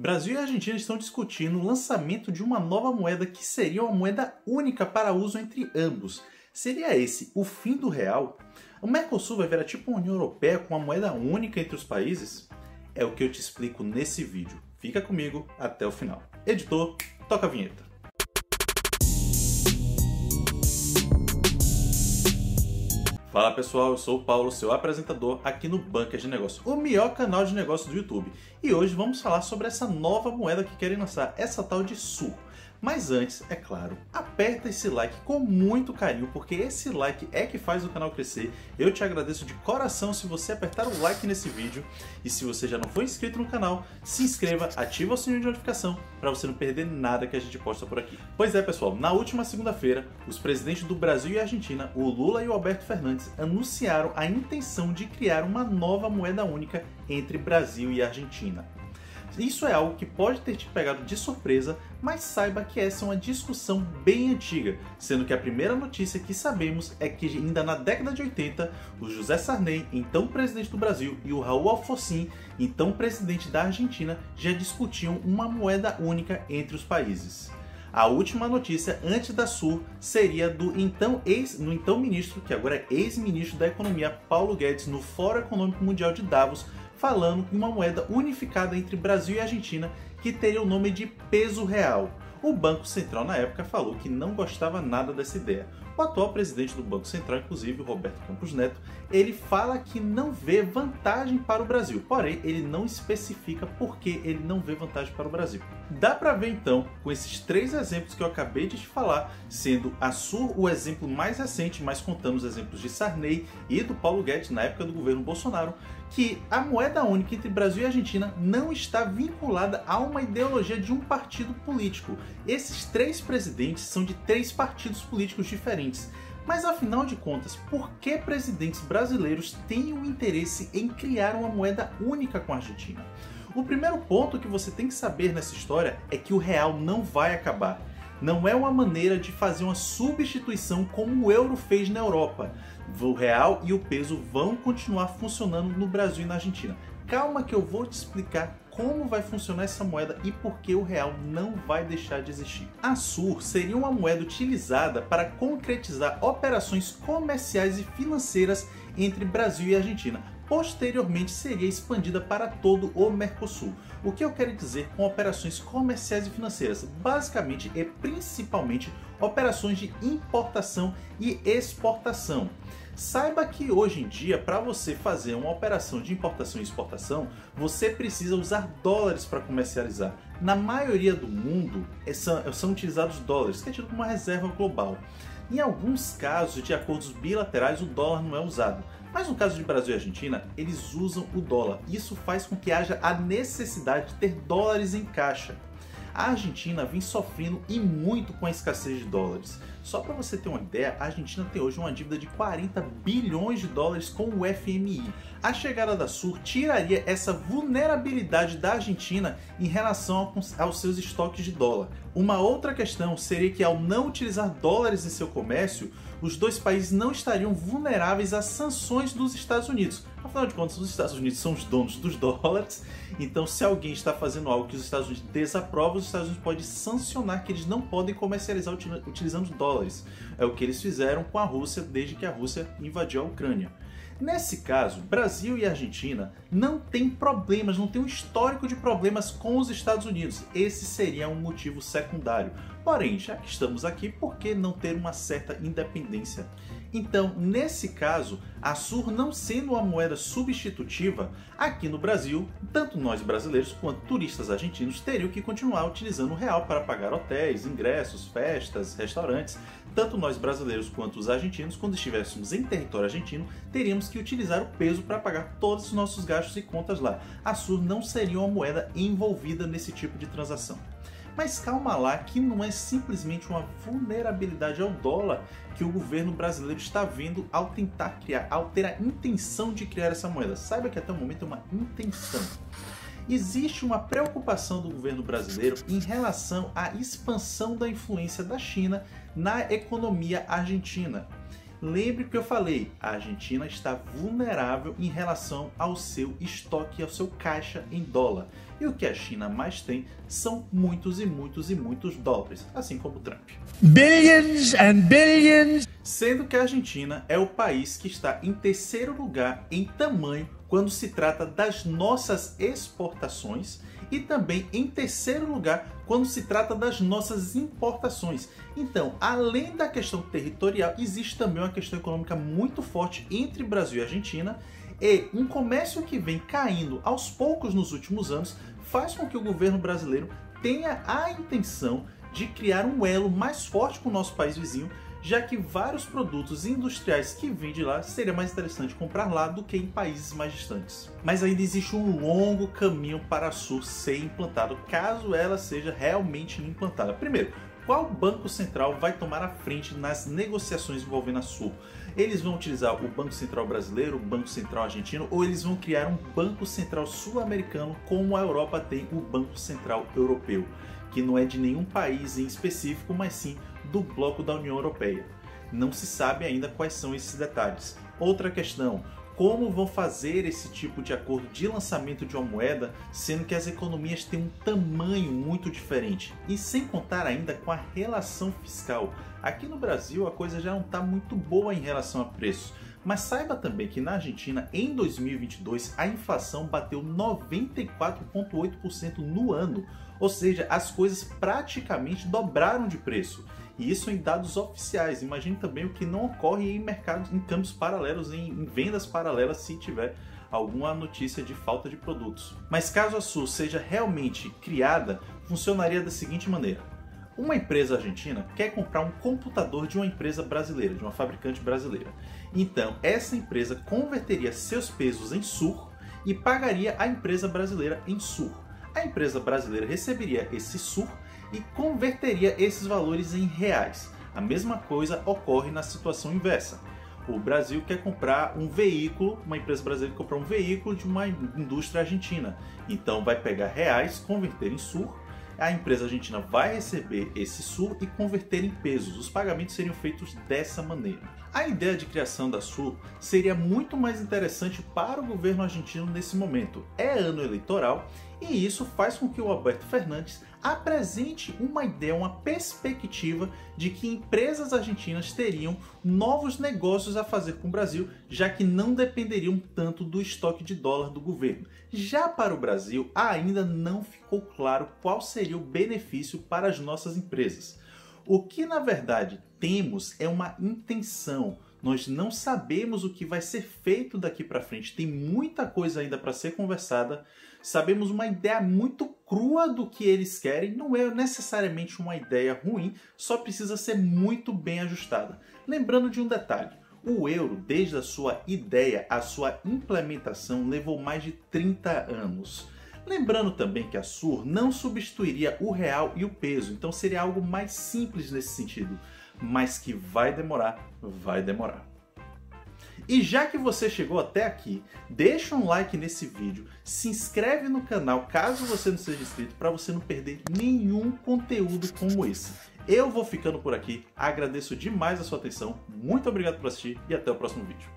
Brasil e Argentina estão discutindo o lançamento de uma nova moeda que seria uma moeda única para uso entre ambos. Seria esse o fim do real? O Mercosul vai virar tipo uma União Europeia com uma moeda única entre os países? É o que eu te explico nesse vídeo. Fica comigo até o final. Editor, toca a vinheta. Fala pessoal, eu sou o Paulo, seu apresentador aqui no Bunker de Negócio, o melhor canal de negócio do YouTube. E hoje vamos falar sobre essa nova moeda que querem lançar, essa tal de SUR. Mas antes, é claro, aperta esse like com muito carinho, porque esse like é que faz o canal crescer. Eu te agradeço de coração se você apertar o like nesse vídeo. E se você já não for inscrito no canal, se inscreva, ativa o sininho de notificação para você não perder nada que a gente posta por aqui. Pois é pessoal, na última segunda-feira, os presidentes do Brasil e Argentina, o Lula e o Alberto Fernandes, anunciaram a intenção de criar uma nova moeda única entre Brasil e Argentina. Isso é algo que pode ter te pegado de surpresa, mas saiba que essa é uma discussão bem antiga, sendo que a primeira notícia que sabemos é que ainda na década de 80, o José Sarney, então presidente do Brasil, e o Raul Alfonsín, então presidente da Argentina, já discutiam uma moeda única entre os países. A última notícia antes da SUR seria do então ministro, que agora é ex-ministro da Economia, Paulo Guedes, no Fórum Econômico Mundial de Davos, falando em uma moeda unificada entre Brasil e Argentina que teria o nome de peso real. O Banco Central na época falou que não gostava nada dessa ideia. O atual presidente do Banco Central, inclusive, Roberto Campos Neto, ele fala que não vê vantagem para o Brasil, porém ele não especifica por que ele não vê vantagem para o Brasil. Dá para ver então, com esses três exemplos que eu acabei de te falar, sendo a SUR o exemplo mais recente, mas contando os exemplos de Sarney e do Paulo Guedes na época do governo Bolsonaro, que a moeda única entre Brasil e Argentina não está vinculada a uma ideologia de um partido político. Esses três presidentes são de três partidos políticos diferentes. Mas afinal de contas, por que presidentes brasileiros têm o interesse em criar uma moeda única com a Argentina? O primeiro ponto que você tem que saber nessa história é que o real não vai acabar. Não é uma maneira de fazer uma substituição como o euro fez na Europa. O real e o peso vão continuar funcionando no Brasil e na Argentina. Calma que eu vou te explicar como vai funcionar essa moeda e por que o real não vai deixar de existir. A SUR seria uma moeda utilizada para concretizar operações comerciais e financeiras entre Brasil e Argentina. Posteriormente seria expandida para todo o Mercosul. O que eu quero dizer com operações comerciais e financeiras? Basicamente e principalmente operações de importação e exportação. Saiba que hoje em dia, para você fazer uma operação de importação e exportação, você precisa usar dólares para comercializar. Na maioria do mundo, são utilizados dólares, que é tido como uma reserva global. Em alguns casos de acordos bilaterais, o dólar não é usado. Mas no caso de Brasil e Argentina, eles usam o dólar. Isso faz com que haja a necessidade de ter dólares em caixa. A Argentina vem sofrendo e muito com a escassez de dólares. Só para você ter uma ideia, a Argentina tem hoje uma dívida de 40 bilhões de dólares com o FMI. A chegada da SUR tiraria essa vulnerabilidade da Argentina em relação aos seus estoques de dólar. Uma outra questão seria que ao não utilizar dólares em seu comércio, os dois países não estariam vulneráveis às sanções dos Estados Unidos. Afinal de contas, os Estados Unidos são os donos dos dólares, então se alguém está fazendo algo que os Estados Unidos desaprovam, os Estados Unidos podem sancionar que eles não podem comercializar utilizando dólares. É o que eles fizeram com a Rússia desde que a Rússia invadiu a Ucrânia. Nesse caso, Brasil e Argentina não têm problemas, não tem um histórico de problemas com os Estados Unidos. Esse seria um motivo secundário. Porém, já que estamos aqui, por que não ter uma certa independência? Então, nesse caso, a SUR não sendo uma moeda substitutiva, aqui no Brasil, tanto nós brasileiros quanto turistas argentinos teriam que continuar utilizando o real para pagar hotéis, ingressos, festas, restaurantes. Tanto nós brasileiros quanto os argentinos, quando estivéssemos em território argentino, teríamos que utilizar o peso para pagar todos os nossos gastos e contas lá. A SUR não seria uma moeda envolvida nesse tipo de transação. Mas calma lá, que não é simplesmente uma vulnerabilidade ao dólar que o governo brasileiro está vendo ao tentar criar, ao ter a intenção de criar essa moeda. Saiba que até o momento é uma intenção. Existe uma preocupação do governo brasileiro em relação à expansão da influência da China na economia argentina. Lembre que eu falei, a Argentina está vulnerável em relação ao seu estoque, ao seu caixa em dólar. E o que a China mais tem são muitos e muitos e muitos dólares, assim como o Trump. Billions and billions. Sendo que a Argentina é o país que está em terceiro lugar em tamanho quando se trata das nossas exportações e também em terceiro lugar quando se trata das nossas importações. Então, além da questão territorial, existe também uma questão econômica muito forte entre Brasil e Argentina, e um comércio que vem caindo aos poucos nos últimos anos faz com que o governo brasileiro tenha a intenção de criar um elo mais forte com o nosso país vizinho, já que vários produtos industriais que vêm de lá seria mais interessante comprar lá do que em países mais distantes. Mas ainda existe um longo caminho para a Sur ser implantado, caso ela seja realmente implantada. Primeiro, qual banco central vai tomar a frente nas negociações envolvendo a Sur? Eles vão utilizar o Banco Central brasileiro, o Banco Central argentino, ou eles vão criar um Banco Central sul-americano como a Europa tem o Banco Central europeu, que não é de nenhum país em específico, mas sim do bloco da União Europeia. Não se sabe ainda quais são esses detalhes. Outra questão, como vão fazer esse tipo de acordo de lançamento de uma moeda, sendo que as economias têm um tamanho muito diferente, e sem contar ainda com a relação fiscal. Aqui no Brasil a coisa já não está muito boa em relação a preços, mas saiba também que na Argentina, em 2022, a inflação bateu 94,8% no ano, ou seja, as coisas praticamente dobraram de preço. E isso em dados oficiais. Imagine também o que não ocorre em mercados, em câmbios paralelos, em vendas paralelas, se tiver alguma notícia de falta de produtos. Mas caso a Sur seja realmente criada, funcionaria da seguinte maneira. Uma empresa argentina quer comprar um computador de uma empresa brasileira, de uma fabricante brasileira. Então, essa empresa converteria seus pesos em Sur e pagaria a empresa brasileira em Sur. A empresa brasileira receberia esse Sur e converteria esses valores em reais. A mesma coisa ocorre na situação inversa. O Brasil quer comprar um veículo, uma empresa brasileira quer comprar um veículo de uma indústria argentina. Então vai pegar reais, converter em Sur, a empresa argentina vai receber esse Sur e converter em pesos. Os pagamentos seriam feitos dessa maneira. A ideia de criação da Sur seria muito mais interessante para o governo argentino nesse momento. É ano eleitoral e isso faz com que o Alberto Fernandes apresente uma ideia, uma perspectiva de que empresas argentinas teriam novos negócios a fazer com o Brasil, já que não dependeriam tanto do estoque de dólar do governo. Já para o Brasil, ainda não ficou claro qual seria o benefício para as nossas empresas. O que na verdade temos é uma intenção. Nós não sabemos o que vai ser feito daqui para frente. Tem muita coisa ainda para ser conversada. Sabemos uma ideia muito crua do que eles querem. Não é necessariamente uma ideia ruim, só precisa ser muito bem ajustada. Lembrando de um detalhe. O euro, desde a sua ideia à sua implementação, levou mais de 30 anos. Lembrando também que a Sur não substituiria o real e o peso, então seria algo mais simples nesse sentido, mas que vai demorar, vai demorar. E já que você chegou até aqui, deixa um like nesse vídeo, se inscreve no canal caso você não seja inscrito para você não perder nenhum conteúdo como esse. Eu vou ficando por aqui, agradeço demais a sua atenção, muito obrigado por assistir e até o próximo vídeo.